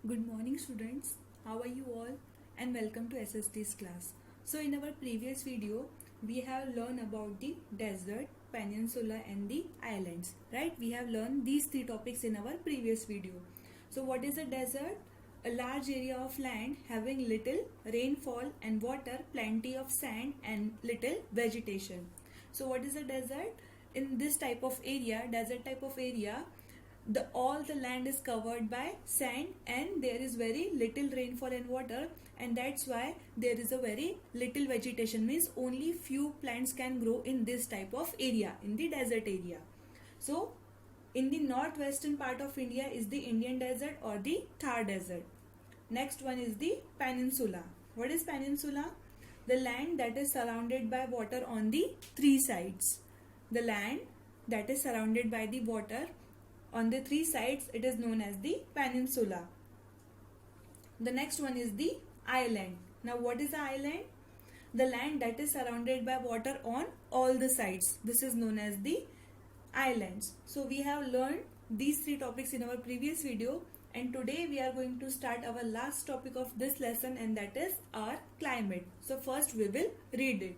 Good morning, students. How are you all? And welcome to SST's class. So, in our previous video, we have learned about the desert, peninsula, and the islands. Right? We have learned these three topics in our previous video. So, what is a desert? A large area of land having little rainfall and water, plenty of sand, and little vegetation. So, what is a desert? In this type of area, desert type of area, the all the land is covered by sand and there is very little rainfall and water, and that's why there is a very little vegetation, means only few plants can grow in this type of area, in the desert area. So in the northwestern part of India is the Indian desert or the Thar desert. Next one is the peninsula. What is peninsula? The land that is surrounded by water on the three sides. The land that is surrounded by the water on the three sides, it is known as the peninsula. The next one is the island. Now what is the island? The land that is surrounded by water on all the sides. This is known as the islands. So we have learned these three topics in our previous video, and today we are going to start our last topic of this lesson, and that is our climate. So first we will read it.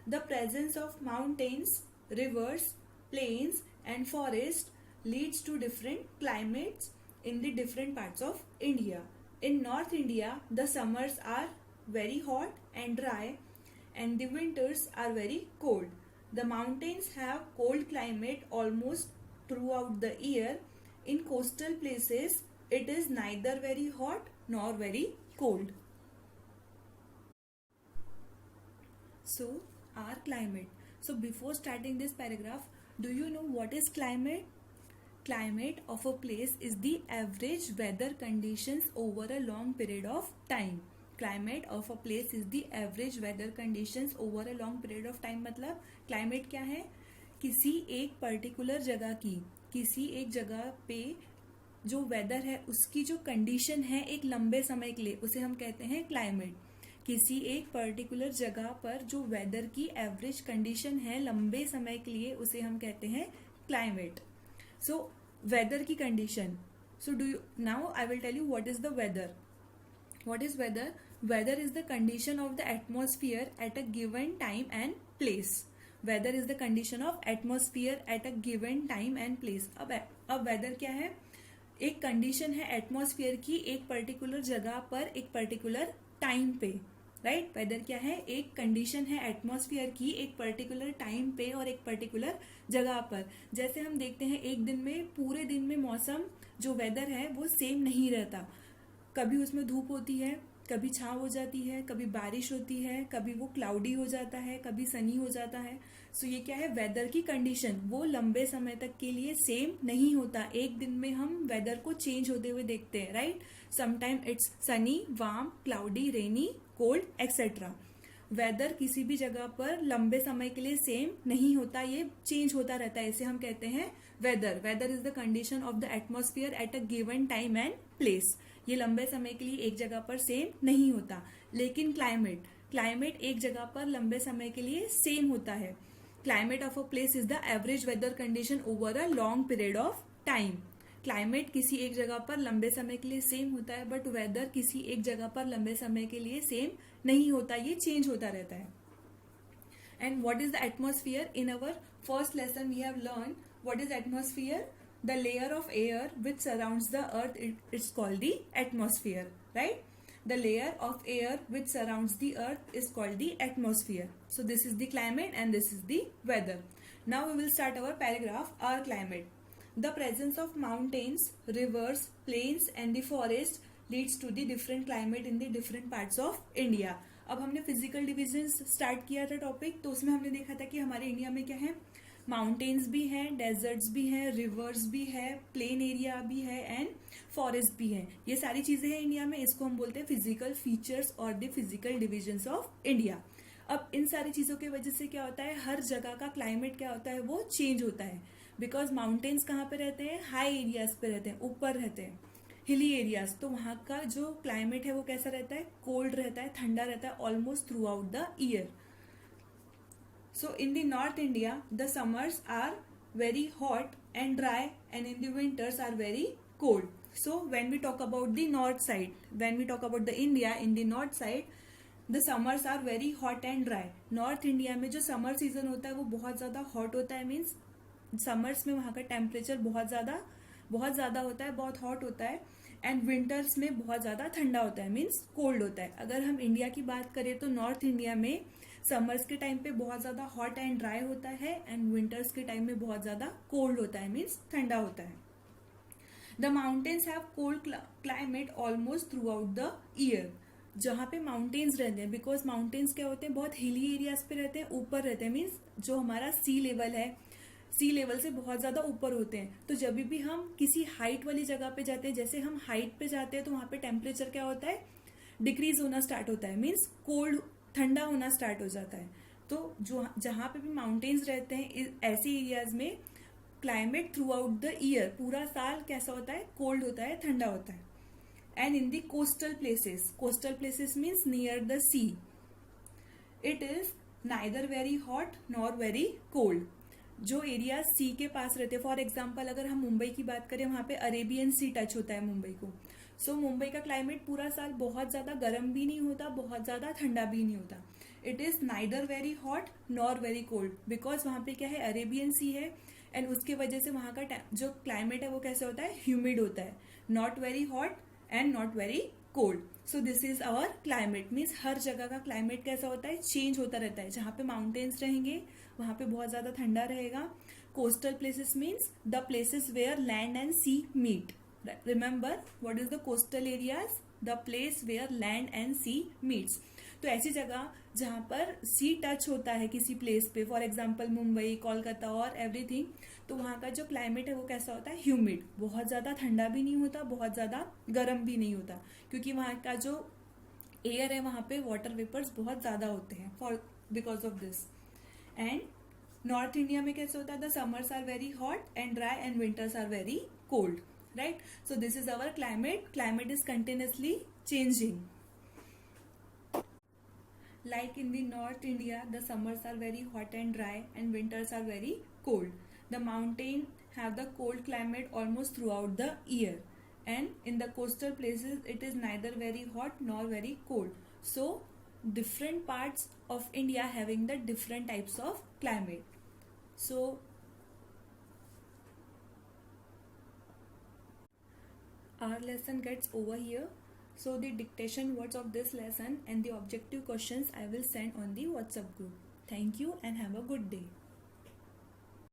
The presence of mountains, rivers, plains and forests leads to different climates in the different parts of India. In North India, the summers are very hot and dry and the winters are very cold. The mountains have cold climate almost throughout the year. In coastal places, it is neither very hot nor very cold. So, our climate. So, before starting this paragraph, do you know what is climate? Climate of a place is the average weather conditions over a long period of time. Climate of a place is the average weather conditions over a long period of time. मतलब climate क्या है? किसी एक particular जगह की, किसी एक जगह पे जो वेदर है उसकी जो कंडीशन है एक लंबे समय के लिए, उसे हम कहते हैं क्लाइमेट. किसी एक पर्टिकुलर जगह पर जो वेदर की एवरेज कंडीशन है लंबे समय के लिए, उसे हम कहते हैं क्लाइमेट. So weather की condition. So now I will tell you what is the weather. What is weather? Weather is the condition of the atmosphere at a given time and place. Weather is the condition of atmosphere at a given time and place. अब weather क्या है? एक condition है atmosphere की एक particular जगह पर एक particular time पे. राइट वेदर क्या है? एक कंडीशन है एटमॉस्फेयर की एक पर्टिकुलर टाइम पे और एक पर्टिकुलर जगह पर. जैसे हम देखते हैं एक दिन में, पूरे दिन में मौसम जो वेदर है वो सेम नहीं रहता. कभी उसमें धूप होती है, कभी छांव हो जाती है, कभी बारिश होती है, कभी वो क्लाउडी हो जाता है, कभी सनी हो जाता है. सो ये क्या है? वेदर की कंडीशन. वो लंबे समय तक के लिए सेम नहीं होता. एक दिन में हम वेदर को चेंज होते हुए देखते हैं. Right, sometime it's sunny, warm, cloudy, rainy, cold etcetera. Weather किसी भी जगह पर लंबे समय के लिए सेम नहीं होता, ये चेंज होता रहता है. इसे हम कहते हैं weather. Weather is the condition of the atmosphere at a given time and place. ये लंबे समय के लिए एक जगह पर सेम नहीं होता. लेकिन क्लाइमेट, क्लाइमेट एक जगह पर लंबे समय के लिए सेम होता है. Climate of a place is the average weather condition over a long period of time. Climate किसी एक जगह पर लंबे समय के लिए सेम होता है, बट वेदर किसी एक जगह पर लंबे समय के लिए सेम नहीं होता, ये चेंज होता रहता है. And what is the atmosphere? In our first lesson we have learn what is atmosphere. The layer of air which surrounds the earth, it's called the atmosphere. Right, the layer of air which surrounds the earth is called the atmosphere. So this is the climate and this is the weather. Now we will start our paragraph. Our climate. The presence of mountains, rivers, plains and the forest leads to the different climate in the different parts of India. अब हमने physical division start किया था topic, तो उसमें हमने देखा था कि हमारे इंडिया में क्या है, माउंटेन्स भी हैं, डेजर्ट्स भी हैं, रिवर्स भी है, प्लेन एरिया भी है एंड फॉरेस्ट भी है. ये सारी चीजें हैं इंडिया में. इसको हम बोलते हैं फिजिकल फीचर्स और the physical divisions of India. अब इन सारी चीजों की वजह से क्या होता है, हर जगह का क्लाइमेट क्या होता है, वो चेंज होता है. बिकॉज माउंटेन्स कहाँ पे रहते हैं? हाई एरियाज पे रहते हैं, ऊपर रहते हैं, हिली एरियाज. तो वहाँ का जो क्लाइमेट है वो कैसा रहता है? कोल्ड रहता है, ठंडा रहता है almost through out the year. So in the North India, the summers are very hot and dry and in the winters are very cold. So when we talk about the north side, when we talk about the India, in the north side the summers are very hot and dry. North India में जो summer season होता है वो बहुत ज़्यादा hot होता है, means summers में वहाँ का टेम्परेचर बहुत ज़्यादा होता है, बहुत हॉट होता है. एंड विंटर्स में बहुत ज़्यादा ठंडा होता है, मीन्स कोल्ड होता है. अगर हम इंडिया की बात करें तो नॉर्थ इंडिया में समर्स के टाइम पे बहुत ज़्यादा हॉट एंड ड्राई होता है एंड विंटर्स के टाइम में बहुत ज़्यादा कोल्ड होता है, मीन्स ठंडा होता है. The mountains have cold climate almost through out the year. जहाँ पे माउंटेन्स रहते हैं, बिकॉज माउंटेन्स क्या होते हैं, बहुत हिली एरियाज पे रहते हैं, ऊपर रहते हैं, मीन्स जो हमारा सी लेवल है, सी लेवल से बहुत ज्यादा ऊपर होते हैं. तो जब भी हम किसी हाइट वाली जगह पे जाते हैं, जैसे हम हाइट पे जाते हैं तो वहां पे टेम्परेचर क्या होता है, डिक्रीज होना स्टार्ट होता है, मीन्स कोल्ड ठंडा होना स्टार्ट हो जाता है. तो जो जहाँ पे भी माउंटेन्स रहते हैं ऐसे एरियाज में climate through out the year, पूरा साल कैसा होता है, कोल्ड होता है, ठंडा होता है. And in the coastal places means near the sea, it is neither very hot nor very cold. जो एरिया सी के पास रहते हैं, फॉर एग्जाम्पल अगर हम मुंबई की बात करें, वहां पे अरेबियन सी टच होता है मुंबई को. सो मुंबई का क्लाइमेट पूरा साल बहुत ज्यादा गर्म भी नहीं होता, बहुत ज्यादा ठंडा भी नहीं होता. It is neither very hot nor very cold, because वहां पे क्या है, अरेबियन सी है एंड उसके वजह से वहां का जो क्लाइमेट है वो कैसे होता है, ह्यूमिड होता है, not very hot and not very cold. So this is our climate, means हर जगह का क्लाइमेट कैसा होता है, चेंज होता रहता है. जहाँ पे माउंटेन्स रहेंगे वहां पे बहुत ज्यादा ठंडा रहेगा. Coastal places means the places where land and sea meet. Remember what is the coastal areas, the place where land and sea meets. तो ऐसी जगह जहां पर सी टच होता है किसी प्लेस पे, फॉर एग्जाम्पल मुंबई, कोलकाता और एवरीथिंग, तो वहां का जो क्लाइमेट है वो कैसा होता है, ह्यूमिड, बहुत ज्यादा ठंडा भी नहीं होता, बहुत ज्यादा गर्म भी नहीं होता, क्योंकि वहां का जो एयर है वहां पे वाटर वेपर्स बहुत ज्यादा होते हैं for because of this. And north India में कैसे होता है, the summers are very hot and dry and winters are very cold, right. So this is our climate is continuously changing. Like in the North India, the summers are very hot and dry and winters are very cold. The mountain have the cold climate almost throughout the year. And in the coastal places, it is neither very hot nor very cold. So, different parts of India having the different types of climate. So, our lesson gets over here. So the dictation words of this lesson and the objective questions I will send on the WhatsApp group. Thank you and have a good day.